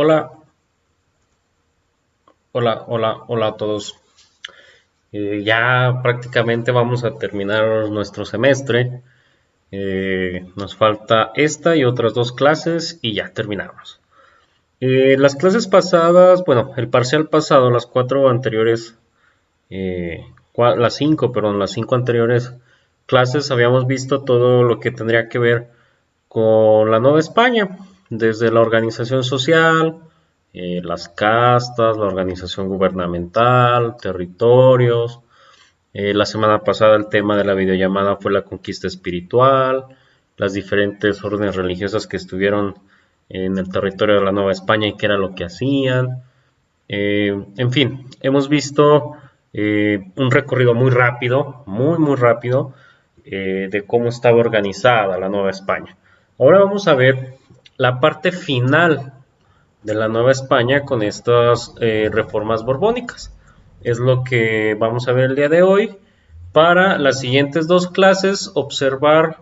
Hola, hola a todos. Ya prácticamente vamos a terminar nuestro semestre. Nos falta esta y otras dos clases y ya terminamos. Las clases pasadas, bueno, el parcial pasado, las cuatro anteriores, las cinco, perdón, las cinco anteriores clases habíamos visto todo lo que tendría que ver con la Nueva España, desde la organización social, las castas, la organización gubernamental, territorios. La semana pasada el tema de la videollamada fue la conquista espiritual, las diferentes órdenes religiosas que estuvieron en el territorio de la Nueva España y qué era lo que hacían. En fin, hemos visto un recorrido muy rápido, muy rápido, de cómo estaba organizada la Nueva España. Ahora vamos a ver la parte final de la Nueva España con estas reformas borbónicas. Es lo que vamos a ver el día de hoy. Para las siguientes dos clases, observar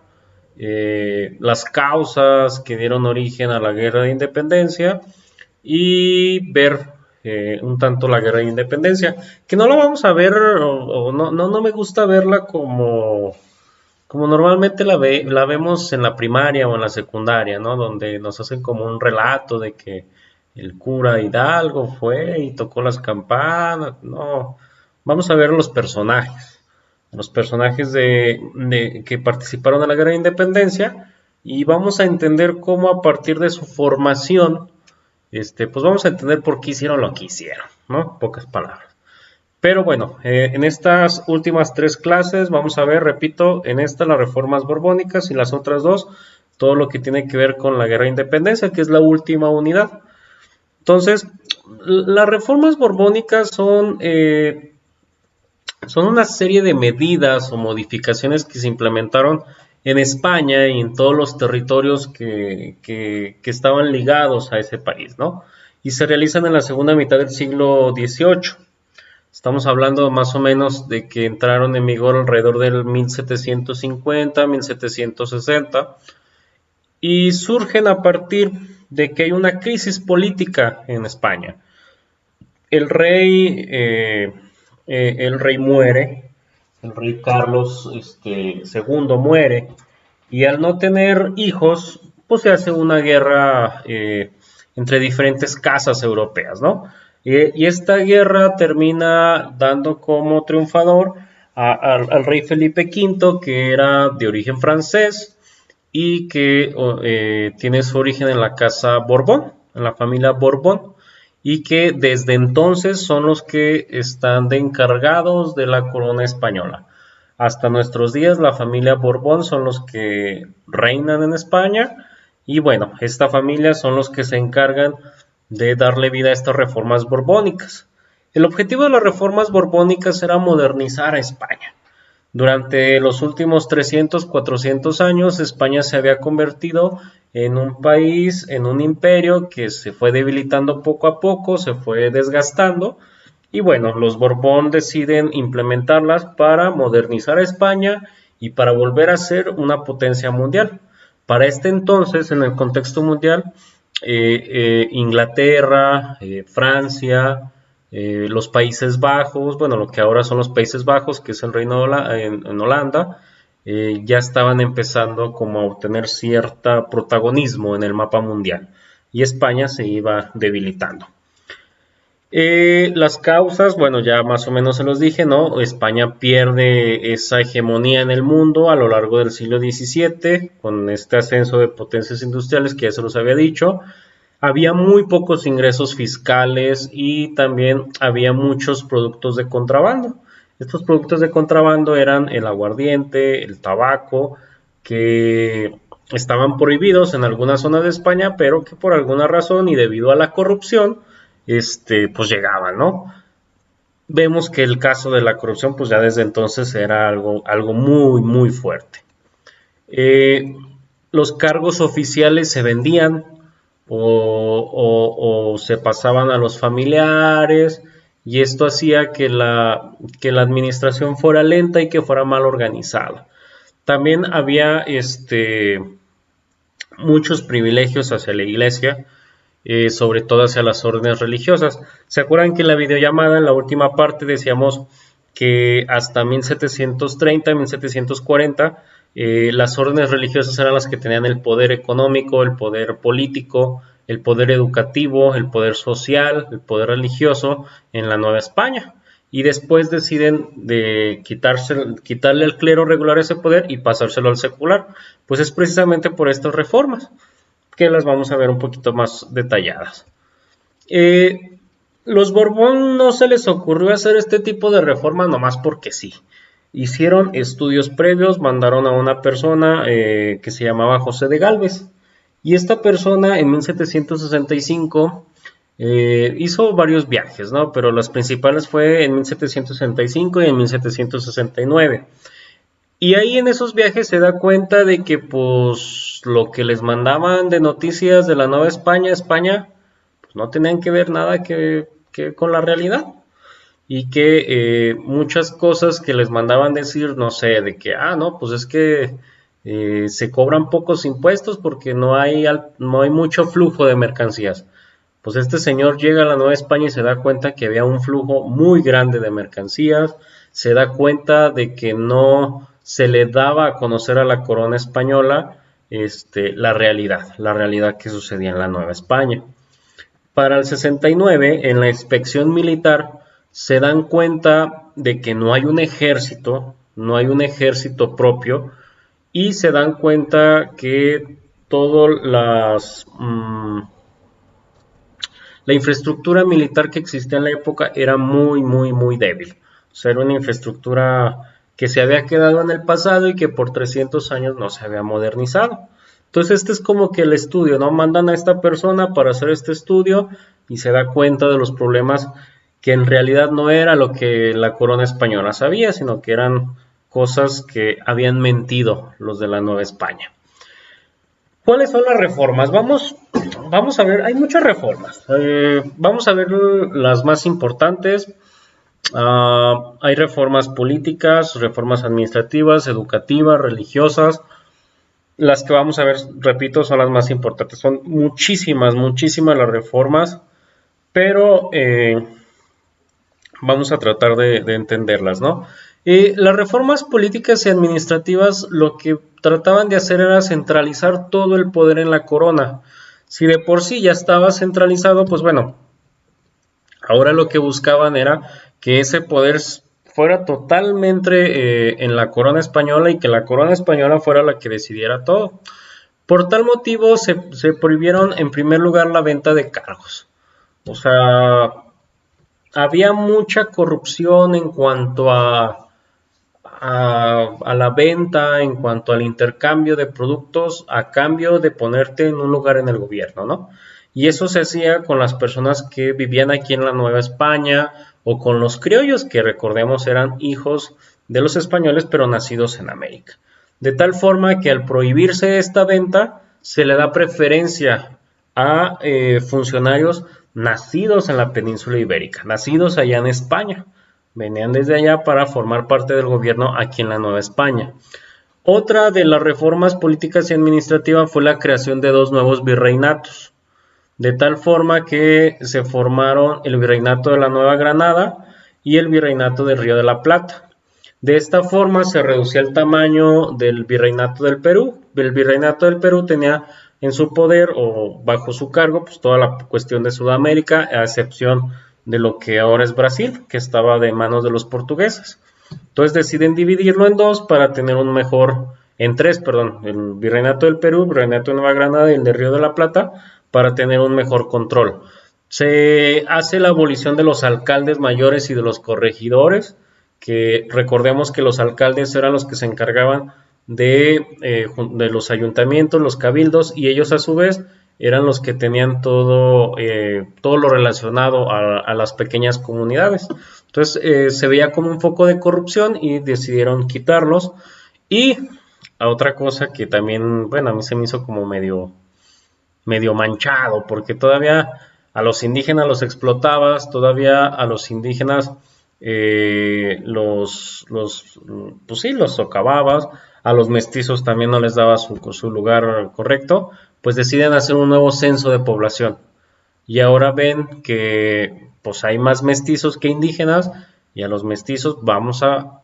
las causas que dieron origen a la guerra de independencia y ver un tanto la guerra de independencia, que no la vamos a ver, o no me gusta verla como normalmente la vemos en la primaria o en la secundaria, ¿no? Donde nos hacen como un relato de que el cura Hidalgo fue y tocó las campanas. No, vamos a ver los personajes que participaron en la guerra de independencia, y vamos a entender cómo a partir de su formación, pues vamos a entender por qué hicieron lo que hicieron, ¿no? Pocas palabras. Pero bueno, en estas últimas tres clases vamos a ver, repito, en esta las reformas borbónicas y las otras dos, todo lo que tiene que ver con la guerra de independencia, que es la última unidad. Entonces, las reformas borbónicas son una serie de medidas o modificaciones que se implementaron en España y en todos los territorios que estaban ligados a ese país, ¿no? Y se realizan en la segunda mitad del siglo XVIII. Estamos hablando más o menos de que entraron en vigor alrededor del 1750, 1760, y surgen a partir de que hay una crisis política en España. El rey, el rey muere, el rey Carlos II muere, y al no tener hijos, pues se hace una guerra entre diferentes casas europeas, ¿no? Y esta guerra termina dando como triunfador al rey Felipe V, que era de origen francés y que tiene su origen en la casa Borbón, en la familia Borbón, y que desde entonces son los que están de encargados de la corona española. Hasta nuestros días la familia Borbón son los que reinan en España, y bueno, esta familia son los que se encargan de darle vida a estas reformas borbónicas. El objetivo de las reformas borbónicas era modernizar a España. Durante los últimos 300, 400 años, España se había convertido en un país, en un imperio que se fue debilitando poco a poco, se fue desgastando, y bueno, los Borbón deciden implementarlas para modernizar a España y para volver a ser una potencia mundial. Para este entonces, en el contexto mundial, Inglaterra, Francia, los Países Bajos, bueno, lo que ahora son los Países Bajos, que es el reino en Holanda, ya estaban empezando como a obtener cierto protagonismo en el mapa mundial, y España se iba debilitando. Las causas, bueno, ya más o menos se los dije, ¿no? España pierde esa hegemonía en el mundo a lo largo del siglo XVII, con este ascenso de potencias industriales que ya se los había dicho. Había muy pocos ingresos fiscales y también había muchos productos de contrabando. Estos productos de contrabando eran el aguardiente, el tabaco, que estaban prohibidos en algunas zonas de España, pero que por alguna razón y debido a la corrupción, pues llegaban, ¿no? Vemos que el caso de la corrupción, pues ya desde entonces era algo muy fuerte. Eh, los cargos oficiales se vendían o se pasaban a los familiares, y esto hacía que la administración fuera lenta y que fuera mal organizada. También había muchos privilegios hacia la iglesia. sobre todo hacia las órdenes religiosas. ¿Se acuerdan que en la videollamada, en la última parte, decíamos que hasta 1730, 1740, las órdenes religiosas eran las que tenían el poder económico, el poder político, el poder educativo, el poder social, el poder religioso en la Nueva España? Y después deciden de quitarle al clero regular ese poder y pasárselo al secular. Pues es precisamente por estas reformas, que las vamos a ver un poquito más detalladas. Los Borbón no se les ocurrió hacer este tipo de reformas nomás porque sí. Hicieron estudios previos, mandaron a una persona que se llamaba José de Gálvez. Y esta persona en 1765 hizo varios viajes, ¿no? Pero las principales fue en 1765 y en 1769. Y ahí en esos viajes se da cuenta de que pues lo que les mandaban de noticias de la Nueva España, pues no tenían que ver nada que con la realidad. Y que muchas cosas que les mandaban decir, no sé, de que, no, pues es que se cobran pocos impuestos porque no hay mucho flujo de mercancías. Pues este señor llega a la Nueva España y se da cuenta que había un flujo muy grande de mercancías, se da cuenta de que no se le daba a conocer a la corona española la realidad que sucedía en la Nueva España. Para el 69, en la inspección militar, se dan cuenta de que no hay un ejército propio, y se dan cuenta que todas la infraestructura militar que existía en la época era muy, muy, muy débil. O sea, era una infraestructura que se había quedado en el pasado y que por 300 años no se había modernizado. Entonces este es como que el estudio, ¿no? Mandan a esta persona para hacer este estudio y se da cuenta de los problemas que en realidad no era lo que la corona española sabía, sino que eran cosas que habían mentido los de la Nueva España. ¿Cuáles son las reformas? Vamos a ver, hay muchas reformas. Vamos a ver las más importantes. Hay reformas políticas, reformas administrativas, educativas, religiosas. Las que vamos a ver, repito, son las más importantes. Son muchísimas las reformas, pero vamos a tratar de entenderlas, ¿no? Las reformas políticas y administrativas lo que trataban de hacer era centralizar todo el poder en la corona. Si de por sí ya estaba centralizado, pues bueno, ahora lo que buscaban era que ese poder fuera totalmente en la corona española y que la corona española fuera la que decidiera todo. Por tal motivo se prohibieron en primer lugar la venta de cargos. O sea, había mucha corrupción en cuanto a la venta, en cuanto al intercambio de productos a cambio de ponerte en un lugar en el gobierno, ¿no? Y eso se hacía con las personas que vivían aquí en la Nueva España o con los criollos, que recordemos eran hijos de los españoles pero nacidos en América. De tal forma que al prohibirse esta venta se le da preferencia a funcionarios nacidos en la península ibérica, nacidos allá en España. Venían desde allá para formar parte del gobierno aquí en la Nueva España. Otra de las reformas políticas y administrativas fue la creación de dos nuevos virreinatos, de tal forma que se formaron el virreinato de la Nueva Granada y el virreinato del Río de la Plata. De esta forma se reducía el tamaño del virreinato del Perú. El virreinato del Perú tenía en su poder o bajo su cargo pues toda la cuestión de Sudamérica, a excepción de lo que ahora es Brasil, que estaba de manos de los portugueses. Entonces deciden dividirlo en dos para tener en tres, el virreinato del Perú, el virreinato de Nueva Granada y el de Río de la Plata, para tener un mejor control. Se hace la abolición de los alcaldes mayores y de los corregidores, que recordemos que los alcaldes eran los que se encargaban de los ayuntamientos, los cabildos, y ellos a su vez eran los que tenían todo lo relacionado a las pequeñas comunidades. Entonces se veía como un foco de corrupción y decidieron quitarlos. Y a otra cosa que también, bueno, a mí se me hizo como medio manchado, porque todavía a los indígenas los explotabas, todavía a los indígenas pues sí, los socavabas, a los mestizos también no les daba su lugar correcto. Pues deciden hacer un nuevo censo de población. y ahora ven que pues hay más mestizos que indígenas y a los mestizos vamos a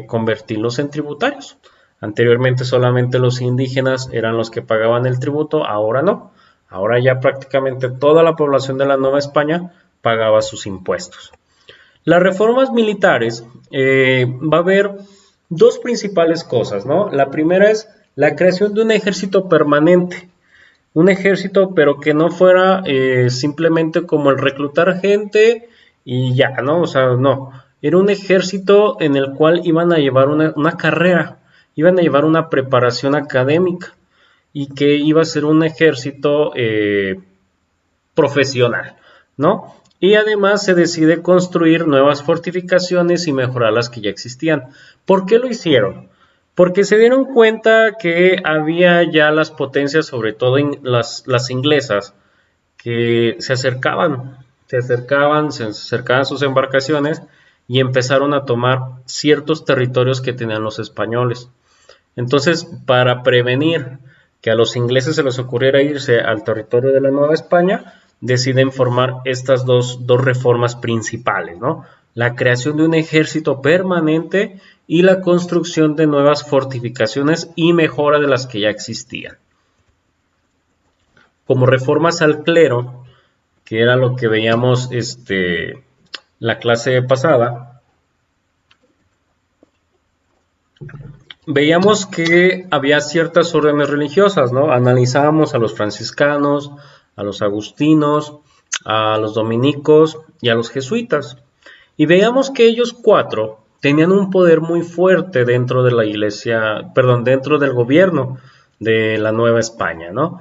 convertirlos en tributarios. Anteriormente solamente los indígenas eran los que pagaban el tributo, ahora no. Ahora ya prácticamente toda la población de la Nueva España pagaba sus impuestos. Las reformas militares, va a haber dos principales cosas, ¿no? La primera es la creación de un ejército permanente, un ejército pero que no fuera simplemente como el reclutar gente y ya, ¿no? O sea, no, era un ejército en el cual iban a llevar una carrera, iban a llevar una preparación académica y que iba a ser un ejército profesional, ¿no? Y además se decide construir nuevas fortificaciones y mejorar las que ya existían. ¿Por qué lo hicieron? Porque se dieron cuenta que había ya las potencias, sobre todo las inglesas, que se acercaban a sus embarcaciones y empezaron a tomar ciertos territorios que tenían los españoles. Entonces, para prevenir que a los ingleses se les ocurriera irse al territorio de la Nueva España, deciden formar estas dos reformas principales, ¿no? La creación de un ejército permanente y la construcción de nuevas fortificaciones y mejora de las que ya existían. Como reformas al clero, que era lo que veíamos la clase pasada, veíamos que había ciertas órdenes religiosas, ¿no? Analizábamos a los franciscanos, a los agustinos, a los dominicos y a los jesuitas. Y veíamos que ellos cuatro tenían un poder muy fuerte dentro de la iglesia, perdón, dentro del gobierno de la Nueva España, ¿no?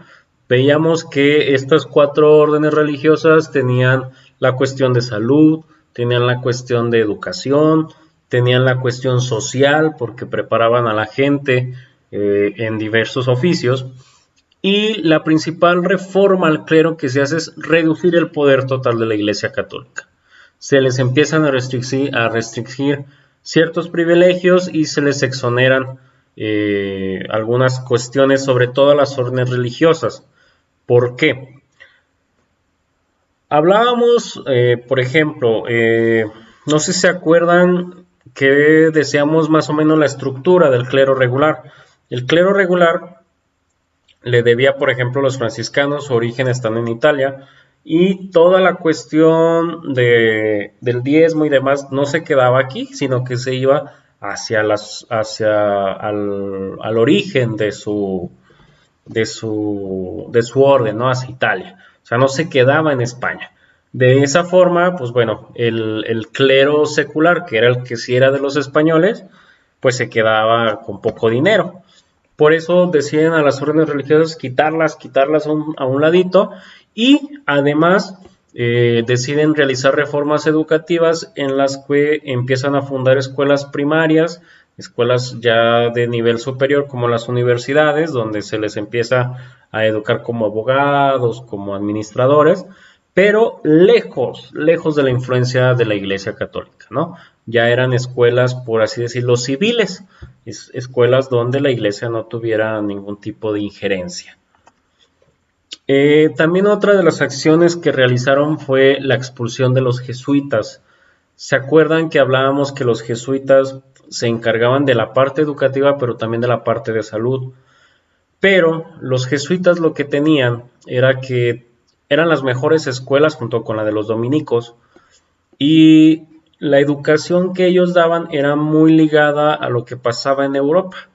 Veíamos que estas cuatro órdenes religiosas tenían la cuestión de salud, tenían la cuestión de educación, tenían la cuestión social porque preparaban a la gente en diversos oficios, y la principal reforma al clero que se hace es reducir el poder total de la Iglesia Católica. Se les empiezan a restringir ciertos privilegios y se les exoneran algunas cuestiones, sobre todo las órdenes religiosas. ¿Por qué? Hablábamos, por ejemplo, no sé si se acuerdan que decíamos más o menos la estructura del clero regular. El clero regular le debía, por ejemplo, a los franciscanos, su origen estando en Italia, y toda la cuestión del diezmo y demás no se quedaba aquí, sino que se iba al origen de su orden, ¿no? Hacia Italia. O sea, no se quedaba en España. De esa forma, pues bueno, el clero secular, que era el que sí era de los españoles, pues se quedaba con poco dinero. Por eso deciden a las órdenes religiosas quitarlas a un ladito, y además deciden realizar reformas educativas en las que empiezan a fundar escuelas primarias, escuelas ya de nivel superior como las universidades, donde se les empieza a educar como abogados, como administradores, pero lejos de la influencia de la Iglesia Católica, ¿no? Ya eran escuelas, por así decirlo, civiles, escuelas donde la Iglesia no tuviera ningún tipo de injerencia. También otra de las acciones que realizaron fue la expulsión de los jesuitas. ¿Se acuerdan que hablábamos que los jesuitas se encargaban de la parte educativa, pero también de la parte de salud? Pero los jesuitas lo que tenían era que eran las mejores escuelas junto con la de los dominicos, y la educación que ellos daban era muy ligada a lo que pasaba en Europa.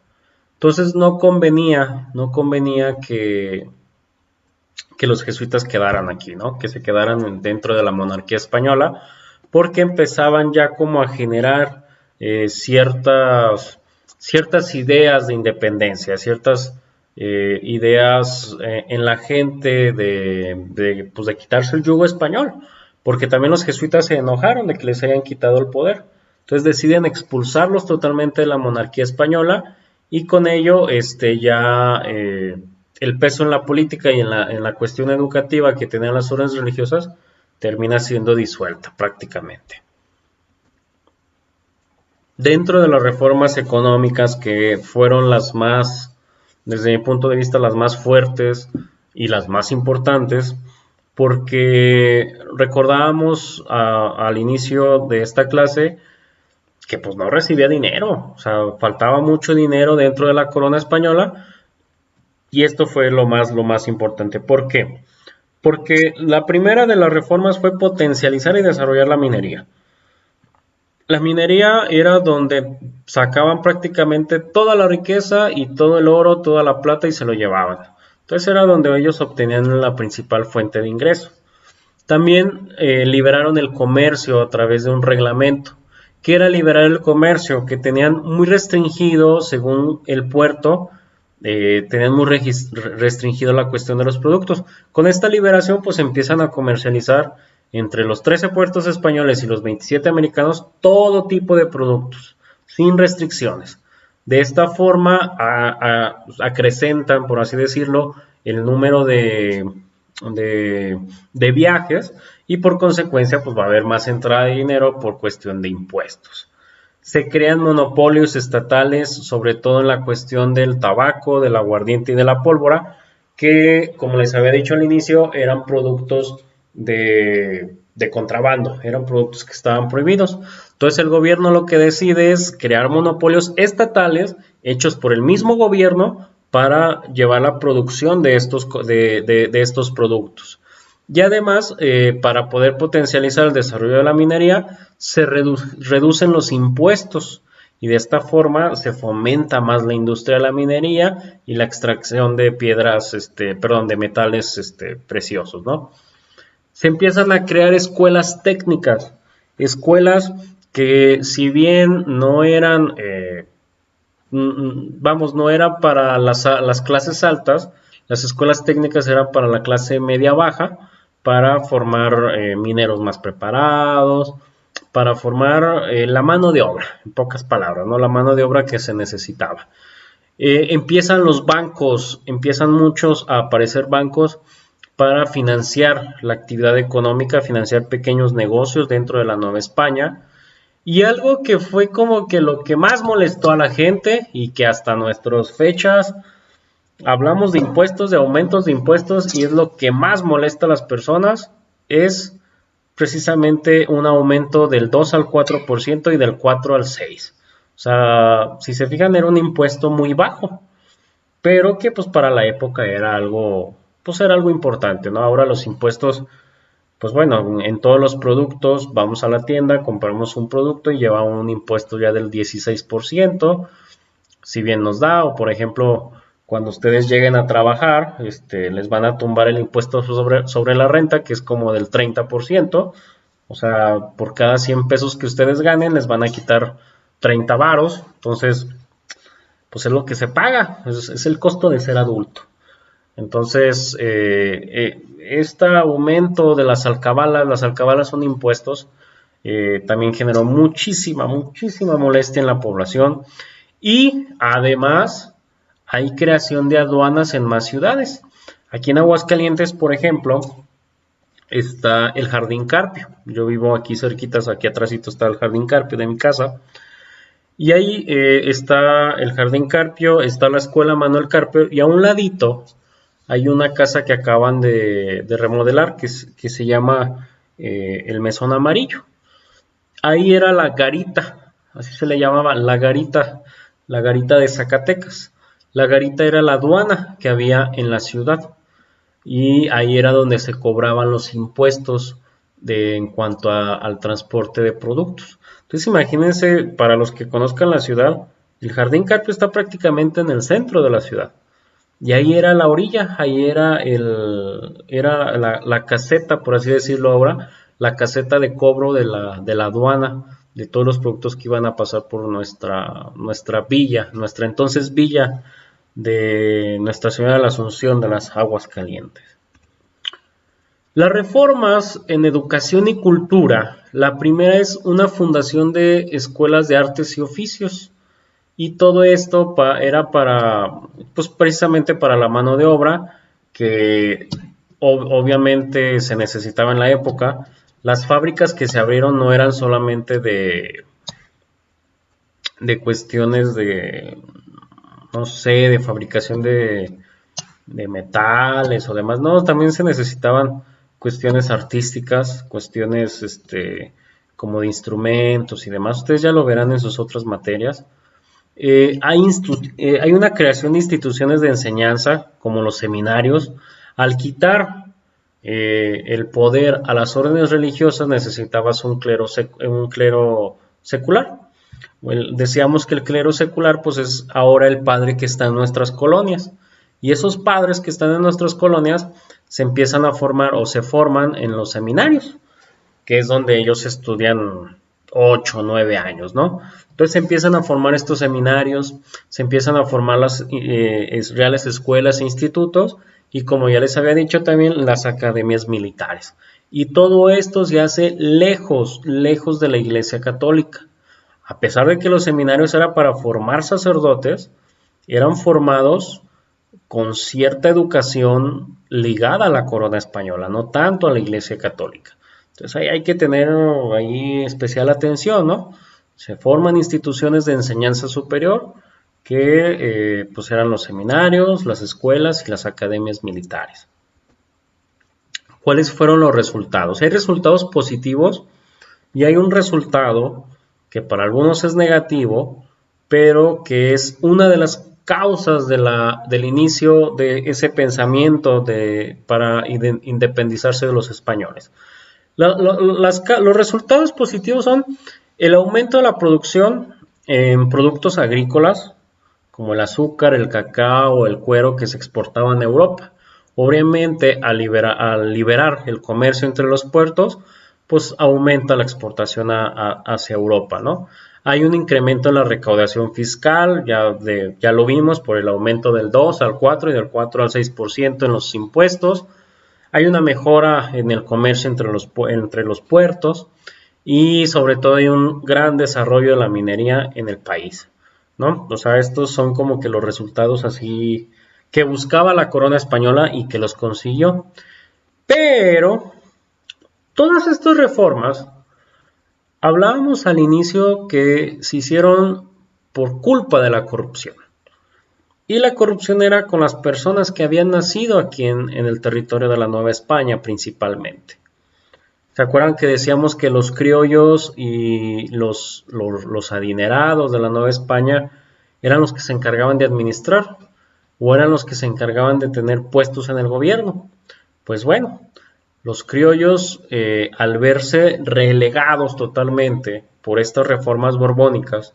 Entonces no convenía que los jesuitas quedaran aquí, ¿no? Que se quedaran dentro de la monarquía española, porque empezaban ya como a generar ciertas ideas de independencia, ciertas ideas en la gente pues de quitarse el yugo español, porque también los jesuitas se enojaron de que les hayan quitado el poder. Entonces deciden expulsarlos totalmente de la monarquía española, y con ello ya el peso en la política y en la cuestión educativa que tenían las órdenes religiosas termina siendo disuelta prácticamente. Dentro de las reformas económicas, que fueron las más, desde mi punto de vista, las más fuertes y las más importantes, porque recordábamos al inicio de esta clase que pues no recibía dinero, o sea, faltaba mucho dinero dentro de la corona española, y esto fue lo más importante. ¿Por qué? Porque la primera de las reformas fue potencializar y desarrollar la minería. La minería era donde sacaban prácticamente toda la riqueza y todo el oro, toda la plata y se lo llevaban. Entonces era donde ellos obtenían la principal fuente de ingreso. También liberaron el comercio a través de un reglamento. ¿Qué era liberar el comercio? Que tenían muy restringido, según el puerto, tenían muy restringido la cuestión de los productos. Con esta liberación, pues empiezan a comercializar entre los 13 puertos españoles y los 27 americanos todo tipo de productos, sin restricciones. De esta forma, acrecentan, por así decirlo, el número de viajes, y por consecuencia pues va a haber más entrada de dinero por cuestión de impuestos. Se crean monopolios estatales, sobre todo en la cuestión del tabaco, del aguardiente y de la pólvora, que como les había dicho al inicio eran productos de contrabando, eran productos que estaban prohibidos. Entonces el gobierno lo que decide es crear monopolios estatales hechos por el mismo gobierno para llevar la producción de estos productos. Y además, para poder potencializar el desarrollo de la minería, se reducen los impuestos, y de esta forma se fomenta más la industria de la minería y la extracción de piedras, de metales preciosos, ¿no? Se empiezan a crear escuelas técnicas, escuelas que si bien no eran, no era para las clases altas, las escuelas técnicas eran para la clase media baja, para formar mineros más preparados, para formar la mano de obra, en pocas palabras, ¿no? La mano de obra que se necesitaba. Empiezan los bancos, empiezan muchos a aparecer bancos para financiar la actividad económica, financiar pequeños negocios dentro de la Nueva España. Y algo que fue como que lo que más molestó a la gente, y que hasta nuestras fechas hablamos de impuestos, de aumentos de impuestos, y es lo que más molesta a las personas, es precisamente un aumento del 2 al 4% y del 4 al 6%. O sea, si se fijan, era un impuesto muy bajo, pero que pues para la época era algo, pues era algo importante, ¿no? Ahora los impuestos, pues bueno, en todos los productos, vamos a la tienda, compramos un producto y lleva un impuesto ya del 16%, si bien nos da, o por ejemplo, cuando ustedes lleguen a trabajar, les van a tumbar el impuesto sobre la renta, que es como del 30%, o sea, por cada 100 pesos que ustedes ganen, les van a quitar 30 varos, entonces, pues es lo que se paga, es el costo de ser adulto. Entonces, este aumento de las alcabalas son impuestos, también generó muchísima molestia en la población, y además hay creación de aduanas en más ciudades. Aquí en Aguascalientes, por ejemplo, está el Jardín Carpio. Yo vivo aquí cerquitas, aquí atrásito está el Jardín Carpio de mi casa. Y ahí está el Jardín Carpio, está la Escuela Manuel Carpio, y a un ladito hay una casa que acaban de remodelar que se llama el Mesón Amarillo. Ahí era la garita, así se le llamaba, la garita de Zacatecas. La garita era la aduana que había en la ciudad, y ahí era donde se cobraban los impuestos en cuanto al transporte de productos. Entonces imagínense, para los que conozcan la ciudad, el Jardín Carpio está prácticamente en el centro de la ciudad. Y ahí era la orilla, ahí era la caseta, por así decirlo ahora, la caseta de cobro de la aduana, de todos los productos que iban a pasar por nuestra villa, nuestra entonces villa de Nuestra Señora de la Asunción de las Aguas Calientes. Las reformas en educación y cultura, la primera es una fundación de escuelas de artes y oficios, y todo esto era pues precisamente para la mano de obra que obviamente se necesitaba en la época. Las fábricas que se abrieron no eran solamente de cuestiones no sé, de fabricación de metales o demás, no, también se necesitaban cuestiones artísticas, cuestiones como de instrumentos y demás. Ustedes ya lo verán en sus otras materias. Hay una creación de instituciones de enseñanza, como los seminarios. Al quitar el poder a las órdenes religiosas, necesitabas un clero secular. Decíamos que el clero secular pues es ahora el padre que está en nuestras colonias, y esos padres que están en nuestras colonias se empiezan a formar o se forman en los seminarios, que es donde ellos estudian 8 o 9 años, ¿no? Entonces se empiezan a formar estos seminarios, se empiezan a formar las reales escuelas e institutos, y como ya les había dicho también, las academias militares. Y todo esto se hace lejos de la Iglesia Católica. A pesar de que los seminarios eran para formar sacerdotes, eran formados con cierta educación ligada a la corona española, no tanto a la Iglesia Católica. Entonces ahí hay que tener ahí especial atención, ¿no? Se forman instituciones de enseñanza superior que pues eran los seminarios, las escuelas y las academias militares. ¿Cuáles fueron los resultados? Hay resultados positivos y hay un resultado que para algunos es negativo, pero que es una de las causas del inicio de ese pensamiento para independizarse de los españoles. Los resultados positivos son el aumento de la producción en productos agrícolas, como el azúcar, el cacao, el cuero que se exportaban a Europa. Obviamente, al liberar el comercio entre los puertos, pues aumenta la exportación hacia Europa, ¿no? Hay un incremento en la recaudación fiscal, ya lo vimos, por el aumento del 2 al 4 y del 4 al 6% en los impuestos. Hay una mejora en el comercio entre los puertos, y sobre todo hay un gran desarrollo de la minería en el país, ¿no? O sea, estos son como que los resultados así que buscaba la corona española y que los consiguió. Pero todas estas reformas, hablábamos al inicio que se hicieron por culpa de la corrupción. Y la corrupción era con las personas que habían nacido aquí en el territorio de la Nueva España principalmente. ¿Se acuerdan que decíamos que los criollos y los adinerados de la Nueva España eran los que se encargaban de administrar, o eran los que se encargaban de tener puestos en el gobierno? Pues bueno, los criollos, al verse relegados totalmente por estas reformas borbónicas,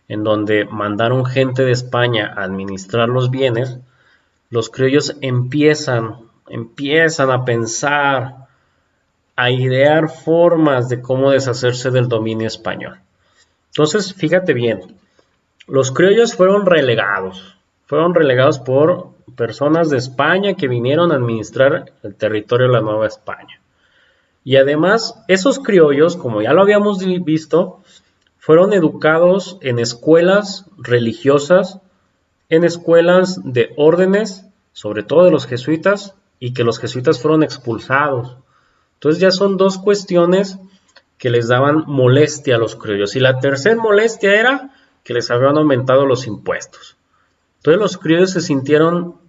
en donde mandaron gente de España a administrar los bienes, los criollos empiezan a pensar, a idear formas de cómo deshacerse del dominio español. Entonces, fíjate bien, los criollos fueron relegados por personas de España que vinieron a administrar el territorio de la Nueva España. Y además, esos criollos, como ya lo habíamos visto, fueron educados en escuelas religiosas, en escuelas de órdenes, sobre todo de los jesuitas, y que los jesuitas fueron expulsados. Entonces ya son dos cuestiones que les daban molestia a los criollos. Y la tercera molestia era que les habían aumentado los impuestos. Entonces los criollos se sintieron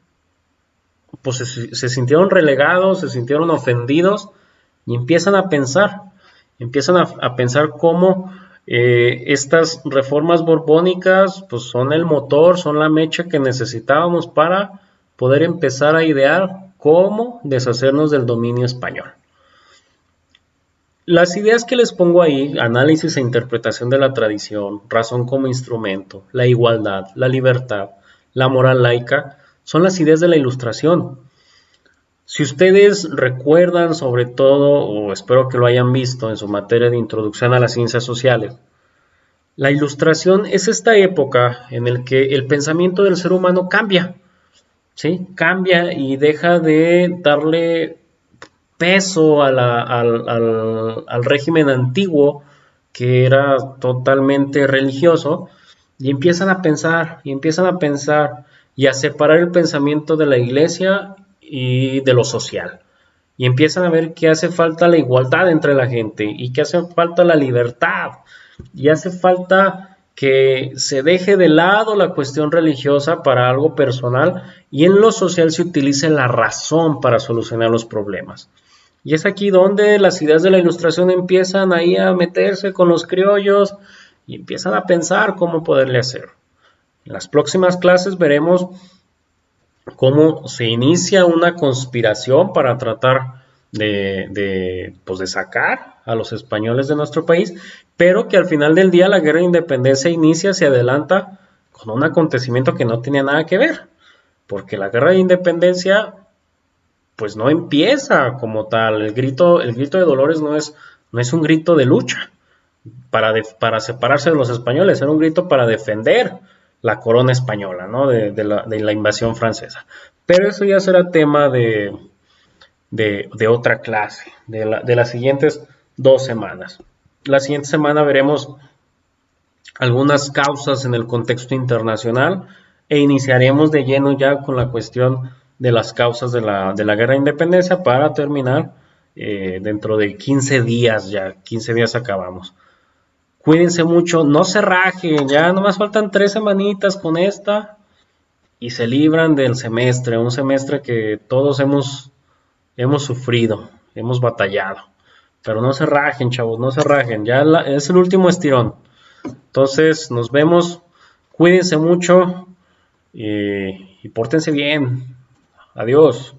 relegados, se sintieron ofendidos, y empiezan a pensar cómo estas reformas borbónicas pues son el motor, son la mecha que necesitábamos para poder empezar a idear cómo deshacernos del dominio español. Las ideas que les pongo ahí: análisis e interpretación de la tradición, razón como instrumento, la igualdad, la libertad, la moral laica, son las ideas de la Ilustración. Si ustedes recuerdan, sobre todo, o espero que lo hayan visto en su materia de introducción a las ciencias sociales, la Ilustración es esta época en la que el pensamiento del ser humano cambia, ¿sí? Cambia y deja de darle peso al régimen antiguo, que era totalmente religioso, y empiezan a pensar y a separar el pensamiento de la iglesia y de lo social, y empiezan a ver que hace falta la igualdad entre la gente, y que hace falta la libertad, y hace falta que se deje de lado la cuestión religiosa para algo personal, y en lo social se utilice la razón para solucionar los problemas. Y es aquí donde las ideas de la Ilustración empiezan ahí a meterse con los criollos y empiezan a pensar cómo poderle hacer. En las próximas clases veremos cómo se inicia una conspiración para tratar pues de sacar a los españoles de nuestro país, pero que al final del día la guerra de independencia inicia, se adelanta con un acontecimiento que no tenía nada que ver, porque la guerra de independencia pues no empieza como tal, el grito de Dolores no es un grito de lucha para separarse de los españoles, era un grito para defender la corona española, ¿no? de la invasión francesa. Pero eso ya será tema de otra clase, de las siguientes 2 semanas. La siguiente semana veremos algunas causas en el contexto internacional e iniciaremos de lleno ya con la cuestión de las causas de la guerra de independencia para terminar dentro de 15 días, ya 15 días acabamos. Cuídense mucho, no se rajen, ya nomás faltan 3 semanitas con esta y se libran del semestre, un semestre que todos hemos sufrido, hemos batallado. Pero no se rajen, chavos, no se rajen, ya es el último estirón. Entonces, nos vemos, cuídense mucho y pórtense bien. Adiós.